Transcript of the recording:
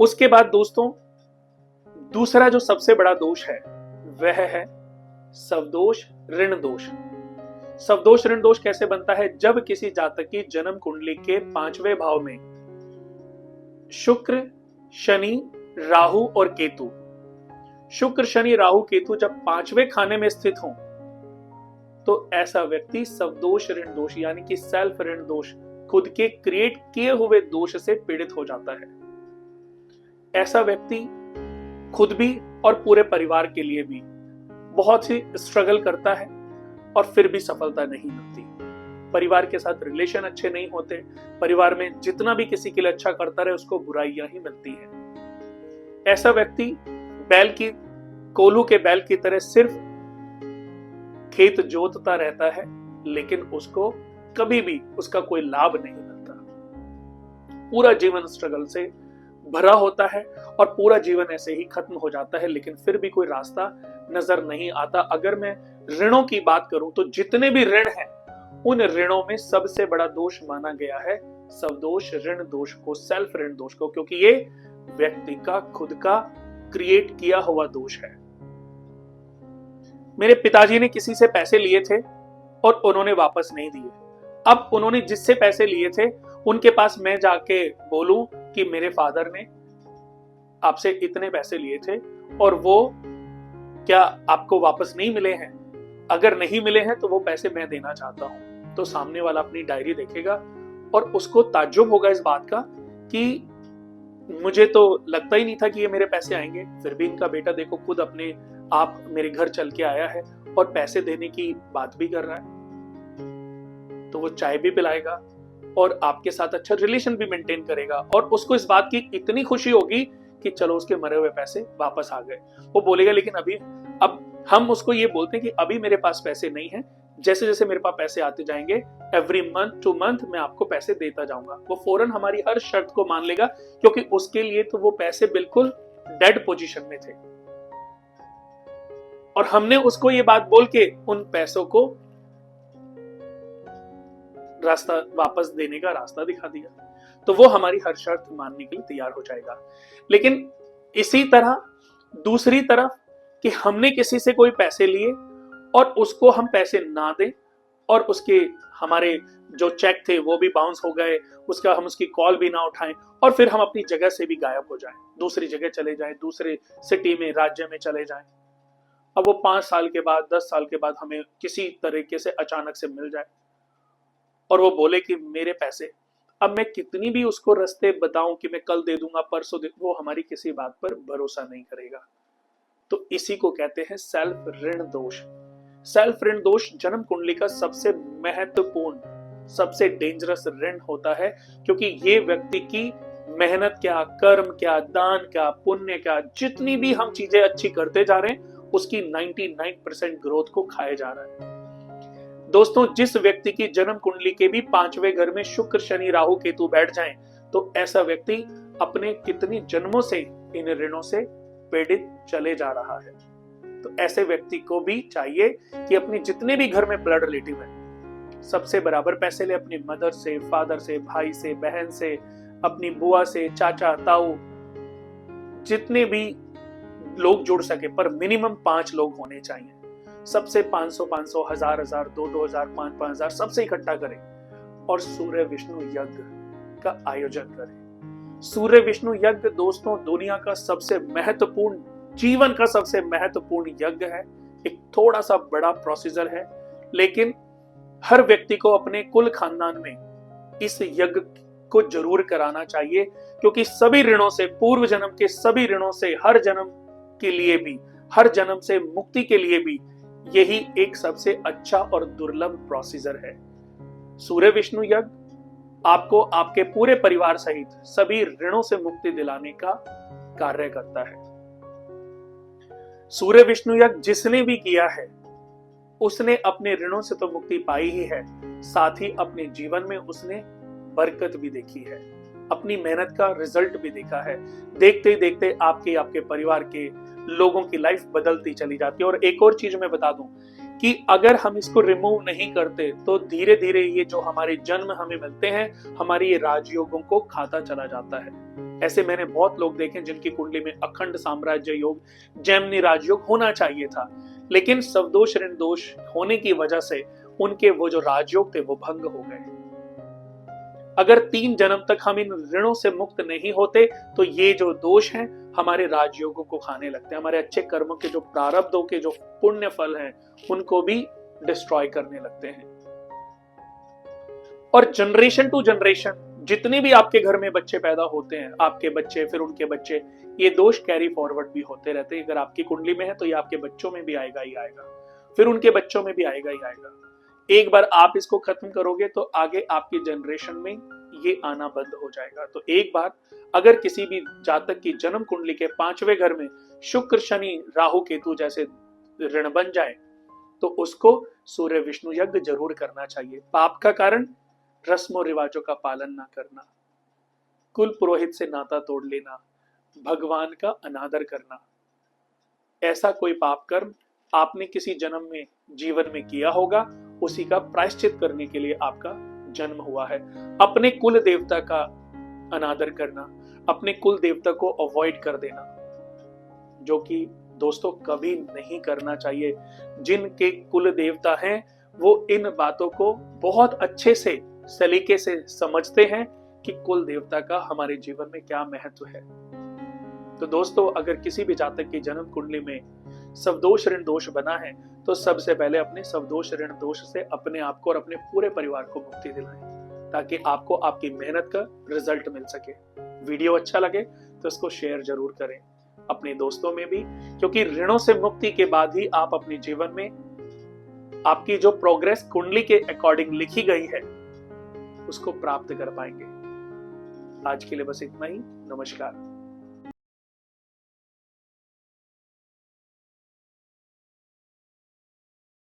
उसके बाद दोस्तों दूसरा जो सबसे बड़ा दोष है वह है सवदोष ऋण दोष। सवदोष ऋण दोष कैसे बनता है? जब किसी जातक की जन्म कुंडली के 5वें भाव में शुक्र, शनि, राहु और केतु, शुक्र शनि राहु केतु जब 5वें खाने में स्थित हों तो ऐसा व्यक्ति सवदोष ऋण दोष यानी कि सेल्फ ऋण दोष, खुद के क्रिएट किए हुए दोष से पीड़ित हो जाता है। ऐसा व्यक्ति खुद भी और पूरे परिवार के लिए भी बहुत ही स्ट्रगल करता है और फिर भी सफलता नहीं मिलती। परिवार के साथ रिलेशन अच्छे नहीं होते, परिवार में जितना भी किसी के लिए अच्छा करता रहे उसको बुराइयां ही मिलती हैं। ऐसा व्यक्ति कोल्हू के बैल की तरह सिर्फ खेत जोतता रहता है लेकिन उसको कभी भी उसका कोई लाभ नहीं मिलता। पूरा जीवन स्ट्रगल से भरा होता है और पूरा जीवन ऐसे ही खत्म हो जाता है, लेकिन फिर भी कोई रास्ता नजर नहीं आता। अगर मैं ऋणों की बात करूं तो जितने भी ऋण हैं उन ऋणों में सबसे बड़ा दोष माना गया है सवदोष ऋण दोष को, सेल्फ ऋण दोष को, क्योंकि ये व्यक्ति का खुद का क्रिएट किया हुआ दोष है। मेरे पिताजी ने किसी से पैसे लिए थे और उन्होंने वापस नहीं दिए। अब उन्होंने जिससे पैसे लिए थे उनके पास मैं जाके बोलूं कि मेरे फादर ने आपसे इतने पैसे लिए थे और वो क्या आपको वापस नहीं मिले हैं? अगर नहीं मिले हैं तो वो पैसे मैं देना चाहता हूं। तो सामने वाला अपनी डायरी देखेगा और उसको ताज्जुब होगा इस बात का कि मुझे तो लगता ही नहीं था कि ये मेरे पैसे आएंगे, फिर भी इनका बेटा देखो खुद अपने आप मेरे घर चल के आया है और पैसे देने की बात भी कर रहा है। तो वो चाय भी पिलाएगा और आपके साथ अच्छा रिलेशन भी मेंटेन करेगा और उसको इस बात की इतनी खुशी होगी कि चलो उसके मरे हुए पैसे वापस आ गए। वो बोलेगा लेकिन अब हम उसको ये बोलते हैं कि अभी मेरे पास पैसे नहीं है, जैसे जैसे मेरे पास पैसे आते जाएंगे एवरी मंथ टू मंथ मैं आपको पैसे देता जाऊंगा। वो फौरन हमारी हर शर्त को मान लेगा क्योंकि उसके लिए तो वो पैसे बिल्कुल डेड पोजीशन में थे और हमने उसको ये बात बोल के उन पैसों को रास्ता वापस देने का रास्ता दिखा दिया, तो वो हमारी हर शर्त मानने के लिए तैयार हो जाएगा। लेकिन इसी तरह दूसरी तरफ कि हमने किसी से कोई पैसे लिए और उसको हम पैसे ना दें और उसके हमारे जो चेक थे वो भी बाउंस हो गए, उसका हम उसकी कॉल भी ना उठाएं और फिर हम अपनी जगह से भी गायब हो जाएं, दूसरी जगह चले जाएं, दूसरे सिटी में राज्य में चले जाएं। अब वो 5 साल के बाद 10 साल के बाद हमें किसी तरीके से अचानक से मिल जाए और वो बोले कि मेरे पैसे, अब मैं कितनी भी उसको रास्ते बताऊं कि मैं कल दे दूंगा परसों वो हमारी किसी बात पर भरोसा नहीं करेगा। तो इसी को कहते हैं सेल्फ ऋण दोष। सेल्फ ऋण दोष जन्म कुंडली का सबसे महत्वपूर्ण, सबसे डेंजरस ऋण होता है क्योंकि ये व्यक्ति की मेहनत क्या, कर्म क्या, दान क्या, पुण्य क्या, जितनी भी हम चीजें अच्छी करते जा रहे हैं उसकी 99% ग्रोथ को खाए जा रहा है। दोस्तों जिस व्यक्ति की जन्म कुंडली के भी 5वें घर में शुक्र शनि राहु केतु बैठ जाएं तो ऐसा व्यक्ति अपने कितने जन्मों से इन ऋणों से पीड़ित चले जा रहा है। तो ऐसे व्यक्ति को भी चाहिए कि अपने जितने भी घर में ब्लड रिलेटिव है सबसे बराबर पैसे ले, अपनी मदर से, फादर से, भाई से, बहन से, अपनी बुआ से, चाचा, ताऊ, जितने भी लोग जुड़ सके पर मिनिमम 5 लोग होने चाहिए। सबसे 500, 1000, 2000, 5000 सबसे इकट्ठा करें और सूर्य विष्णु यज्ञ का आयोजन करें। सूर्य विष्णु यज्ञ दोस्तों दुनिया का सबसे महत्वपूर्ण, जीवन का सबसे महत्वपूर्ण यज्ञ है। एक थोड़ा सा बड़ा प्रोसीजर है लेकिन हर व्यक्ति को अपने कुल खानदान में इस यज्ञ को जरूर कराना चाहिए क्योंकि सभी ऋणों से, पूर्व जन्म के सभी ऋणों से, हर जन्म के लिए भी, हर जन्म से मुक्ति के लिए भी यही एक सबसे अच्छा और दुर्लभ प्रोसीजर है। सूर्य विष्णु यज्ञ आपको आपके पूरे परिवार सहित सभी ऋणों से मुक्ति दिलाने का कार्य करता है। सूर्य विष्णु यज्ञ जिसने भी किया है उसने अपने ऋणों से तो मुक्ति पाई ही है, साथ ही अपने जीवन में उसने बरकत भी देखी है, अपनी मेहनत का रिजल्ट भी देखा है। देखते ही देखते आपके परिवार के लोगों की लाइफ बदलती चली जाती है। और एक और चीज मैं बता दूं कि अगर हम इसको रिमूव नहीं करते तो धीरे धीरे ये जो हमारे जन्म हमें मिलते हैं हमारी ये राजयोगों को खाता चला जाता है। ऐसे मैंने बहुत लोग देखे जिनकी कुंडली में अखंड साम्राज्य योग, जैमिनी राजयोग होना चाहिए था, लेकिन सवदोष ऋण दोष होने की वजह से उनके वो जो राजयोग थे वो भंग हो गए। अगर 3 जन्म तक हम इन ऋणों से मुक्त नहीं होते तो ये जो दोष हैं हमारे राजयोगों को खाने लगते हैं, हमारे अच्छे कर्मों के जो प्रारब्धों के जो पुण्य फल हैं उनको भी डिस्ट्रॉय करने लगते हैं। और जनरेशन टू जनरेशन जितने भी आपके घर में बच्चे पैदा होते हैं, आपके बच्चे फिर उनके बच्चे, ये दोष कैरी फॉरवर्ड भी होते रहते हैं। अगर आपकी कुंडली में है तो ये आपके बच्चों में भी आएगा ही आएगा, फिर उनके बच्चों में भी आएगा ही आएगा। एक बार आप इसको खत्म करोगे तो आगे आपकी जनरेशन में ये आना बंद हो जाएगा। तो एक बार अगर किसी भी जातक की जन्म कुंडली के 5वें घर में शुक्र शनि राहु केतु जैसे ऋण बन जाए तो उसको सूर्य विष्णु यज्ञ जरूर करना चाहिए। पाप का कारण रस्मों रिवाजों का पालन ना करना, कुल पुरोहित से नाता तोड़ लेना, भगवान का अनादर करना, ऐसा कोई पाप कर्म आपने किसी जन्म में जीवन में किया होगा, उसी का प्रायश्चित करने के लिए आपका जन्म हुआ है। अपने कुल देवता का अनादर करना, अपने कुल देवता को अवॉइड कर देना, जो कि दोस्तों कभी नहीं करना चाहिए। जिनके कुल देवता हैं वो इन बातों को बहुत अच्छे से सलीके से समझते हैं कि कुल देवता का हमारे जीवन में क्या महत्व है। तो दोस्तों अगर किसी भी जातक की जन्म कुंडली में सवदोष ऋण दोष बना है तो सबसे पहले अपने सवदोष ऋण दोष से अपने आप को और अपने पूरे परिवार को मुक्ति दिलाएं, ताकि आपको आपकी मेहनत का रिजल्ट मिल सके। वीडियो अच्छा लगे तो इसको शेयर जरूर करें अपने दोस्तों में भी, क्योंकि ऋणों से मुक्ति के बाद ही आप अपने जीवन में आपकी जो प्रोग्रेस कुंडली के अकॉर्डिंग लिखी गई है उसको प्राप्त कर पाएंगे। आज के लिए बस इतना ही। नमस्कार।